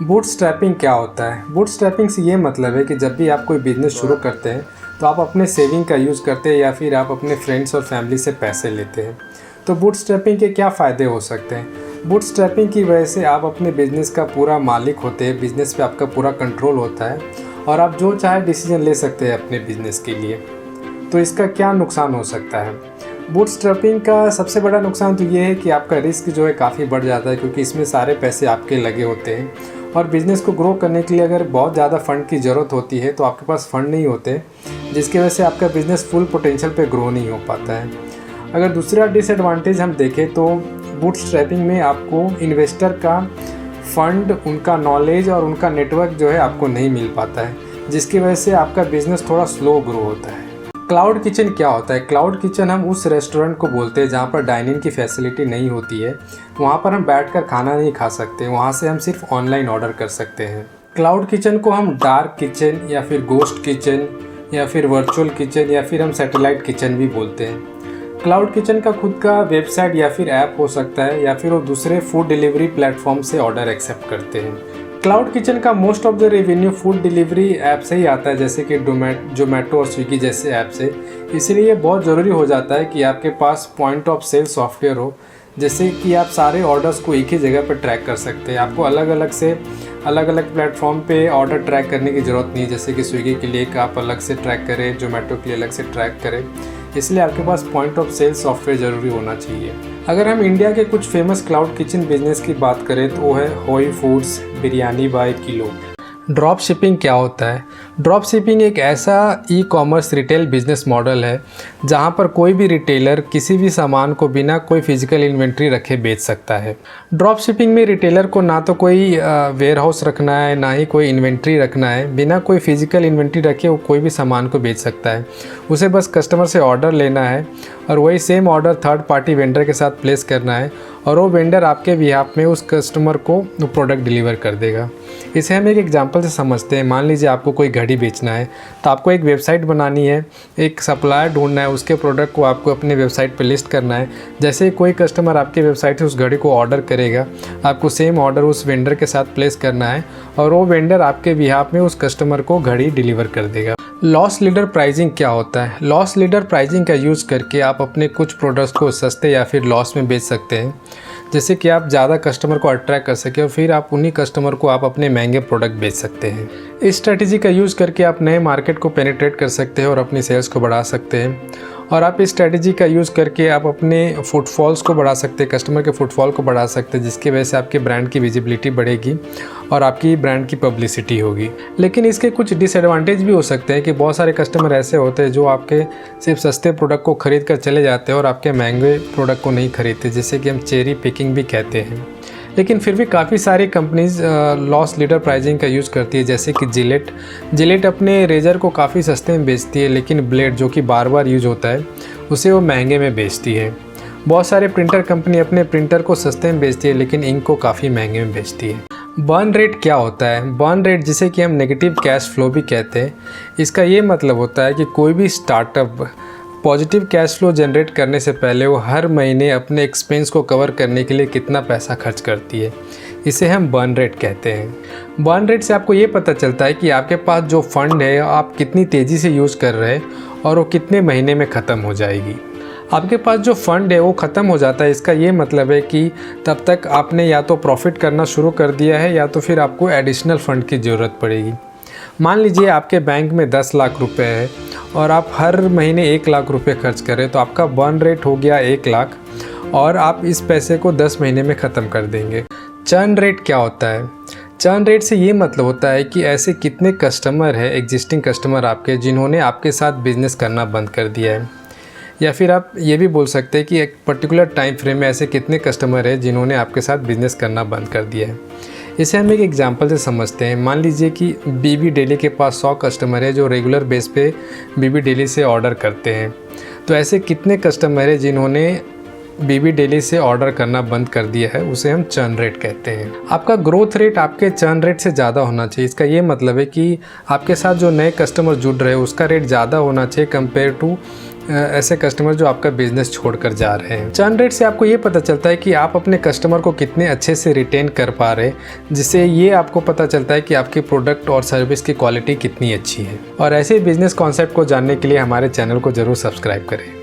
Bootstrapping क्या होता है? बूटस्ट्रैपिंग से ये मतलब है कि जब भी आप कोई बिज़नेस शुरू करते हैं तो आप अपने सेविंग का यूज़ करते हैं या फिर आप अपने फ्रेंड्स और फैमिली से पैसे लेते हैं। तो बूटस्ट्रैपिंग के क्या फ़ायदे हो सकते हैं? बूटस्ट्रैपिंग की वजह से आप अपने बिज़नेस का पूरा मालिक होते हैं, बिज़नेस पे आपका पूरा कंट्रोल होता है और आप जो चाहे डिसीजन ले सकते हैं अपने बिज़नेस के लिए। तो इसका क्या नुकसान हो सकता है? बूटस्ट्रैपिंग का सबसे बड़ा नुकसान तो ये है कि आपका रिस्क जो है काफ़ी बढ़ जाता है, क्योंकि इसमें सारे पैसे आपके लगे होते हैं और बिज़नेस को ग्रो करने के लिए अगर बहुत ज़्यादा फ़ंड की ज़रूरत होती है तो आपके पास फ़ंड नहीं होते, जिसकी वजह से आपका बिज़नेस फुल पोटेंशियल पे ग्रो नहीं हो पाता है। अगर दूसरा डिसएडवांटेज हम देखें तो बूटस्ट्रैपिंग में आपको इन्वेस्टर का फ़ंड, उनका नॉलेज और उनका नेटवर्क जो है आपको नहीं मिल पाता है, जिसकी वजह से आपका बिज़नेस थोड़ा स्लो ग्रो होता है। क्लाउड किचन क्या होता है? क्लाउड किचन हम उस रेस्टोरेंट को बोलते हैं जहाँ पर डाइनिंग की फैसिलिटी नहीं होती है, वहाँ पर हम बैठकर खाना नहीं खा सकते, वहाँ से हम सिर्फ ऑनलाइन ऑर्डर कर सकते हैं। क्लाउड किचन को हम डार्क किचन या फिर गोस्ट किचन या फिर वर्चुअल किचन या फिर हम सैटेलाइट किचन भी बोलते हैं। क्लाउड किचन का खुद का वेबसाइट या फिर ऐप हो सकता है या फिर वो दूसरे फूड डिलीवरी प्लेटफॉर्म से ऑर्डर एक्सेप्ट करते हैं। क्लाउड किचन का most of the revenue food delivery app से ही आता है, जैसे कि जोमेटो और स्विगी जैसे ऐप से। इसलिए ये बहुत ज़रूरी हो जाता है कि आपके पास पॉइंट ऑफ सेल सॉफ्टवेयर हो, जैसे कि आप सारे ऑर्डर्स को एक ही जगह पर ट्रैक कर सकते हैं। आपको अलग अलग प्लेटफॉर्म पे ऑर्डर ट्रैक करने की ज़रूरत नहीं है, जैसे कि स्विगी के लिए आप अलग से ट्रैक करें, जोमेटो के लिए अलग से ट्रैक करें। इसलिए आपके पास पॉइंट ऑफ सेल सॉफ्टवेयर ज़रूरी होना चाहिए। अगर हम इंडिया के कुछ फेमस क्लाउड किचन बिजनेस की बात करें तो वो है होई foods, biryani by kilo. Drop shipping क्या होता है? ड्रॉप शिपिंग एक ऐसा e commerce retail business model है जहां पर कोई भी रिटेलर किसी भी सामान को बिना कोई फिजिकल इन्वेंट्री रखे बेच सकता है। ड्रॉप शिपिंग में रिटेलर को ना तो कोई वेयर हाउस रखना है, ना ही कोई इन्वेंट्री रखना है। बिना कोई फिजिकल इन्वेंट्री रखे वो कोई भी सामान को बेच सकता है। उसे बस कस्टमर से ऑर्डर लेना है और वही same order third party vendor के साथ प्लेस करना है और वो वेंडर आपके बिहाफ में उस कस्टमर को वो प्रोडक्ट डिलीवर कर देगा। इसे हम एक एग्जांपल से समझते हैं। मान लीजिए आपको कोई घड़ी बेचना है, तो आपको एक वेबसाइट बनानी है, एक सप्लायर ढूंढना है, उसके प्रोडक्ट को आपको अपने वेबसाइट पर लिस्ट करना है। जैसे कोई कस्टमर आपके वेबसाइट से उस घड़ी को ऑर्डर करेगा, आपको सेम ऑर्डर उस वेंडर के साथ प्लेस करना है और वो वेंडर आपके बिहाफ में उस कस्टमर को घड़ी डिलीवर कर देगा। लॉस लीडर प्राइसिंग क्या होता है? लॉस लीडर प्राइसिंग का यूज़ करके आप अपने कुछ प्रोडक्ट्स को सस्ते या फिर लॉस में बेच सकते हैं, जैसे कि आप ज़्यादा कस्टमर को अट्रैक्ट कर सकें और फिर आप उन्हीं कस्टमर को आप अपने महंगे प्रोडक्ट बेच सकते हैं। इस स्ट्रेटजी का यूज़ करके आप नए मार्केट को पेनिट्रेट कर सकते हैं और अपनी सेल्स को बढ़ा सकते हैं। और आप इस स्ट्रेटजी का यूज़ करके आप अपने फुटफॉल्स को बढ़ा सकते हैं, कस्टमर के फुटफॉल को बढ़ा सकते हैं, जिसकी वजह से आपके ब्रांड की विजिबिलिटी बढ़ेगी और आपकी ब्रांड की पब्लिसिटी होगी। लेकिन इसके कुछ डिसएडवांटेज भी हो सकते हैं कि बहुत सारे कस्टमर ऐसे होते हैं जो आपके सिर्फ सस्ते प्रोडक्ट को खरीद कर चले जाते हैं और आपके महंगे प्रोडक्ट को नहीं खरीदते, जिसे कि हम चेरी पिकिंग भी कहते हैं। लेकिन फिर भी काफ़ी सारी कंपनीज लॉस लीडर प्राइसिंग का यूज़ करती है, जैसे कि जिलेट अपने रेजर को काफ़ी सस्ते में बेचती है, लेकिन ब्लेड जो कि बार बार यूज होता है उसे वो महंगे में बेचती है। बहुत सारे प्रिंटर कंपनी अपने प्रिंटर को सस्ते में बेचती है, लेकिन इंक को काफ़ी महंगे में बेचती है। बर्न रेट क्या होता है? बर्न रेट, जिसे कि हम नेगेटिव कैश फ्लो भी कहते हैं, इसका ये मतलब होता है कि कोई भी startup positive cash flow generate करने से पहले वो हर महीने अपने एक्सपेंस को कवर करने के लिए कितना पैसा खर्च करती है। इसे हम बर्न रेट कहते हैं। बर्न रेट से आपको ये पता चलता है कि आपके पास जो फंड है आप कितनी तेज़ी से यूज़ कर रहे हैं और वो कितने महीने में ख़त्म हो जाएगी। आपके पास जो फंड है वो ख़त्म हो जाता है, इसका ये मतलब है कि तब तक आपने या तो प्रॉफिट करना शुरू कर दिया है या तो फिर आपको एडिशनल फ़ंड की ज़रूरत पड़ेगी। मान लीजिए आपके बैंक में 10 लाख रुपए है और आप हर महीने 1 लाख रुपए खर्च करें, तो आपका बर्न रेट हो गया 1 लाख और आप इस पैसे को 10 महीने में ख़त्म कर देंगे। चर्न रेट क्या होता है? चर्न रेट से ये मतलब होता है कि ऐसे कितने कस्टमर है, एग्जिस्टिंग कस्टमर आपके, जिन्होंने आपके साथ बिज़नेस करना बंद कर दिया है। या फिर आप ये भी बोल सकते हैं कि एक पर्टिकुलर टाइम फ्रेम में ऐसे कितने कस्टमर है जिन्होंने आपके साथ बिज़नेस करना बंद कर दिया है। इसे हम एक एग्जांपल से समझते हैं। मान लीजिए कि बीबी डेली के पास 100 कस्टमर है जो रेगुलर बेस पे बीबी डेली से ऑर्डर करते हैं। तो ऐसे कितने कस्टमर है जिन्होंने बीबी डेली से ऑर्डर करना बंद कर दिया है, उसे हम चर्न रेट कहते हैं। आपका ग्रोथ रेट आपके चर्न रेट से ज़्यादा होना चाहिए। इसका ये मतलब है कि आपके साथ जो नए कस्टमर जुड़ रहे हैं उसका रेट ज़्यादा होना चाहिए कंपेयर टू ऐसे कस्टमर जो आपका बिजनेस छोड़कर जा रहे हैं। चर्न रेट से आपको ये पता चलता है कि आप अपने कस्टमर को कितने अच्छे से रिटेन कर पा रहे, जिससे ये आपको पता चलता है कि आपके प्रोडक्ट और सर्विस की क्वालिटी कितनी अच्छी है। और ऐसे बिजनेस कॉन्सेप्ट को जानने के लिए हमारे चैनल को ज़रूर सब्सक्राइब करें।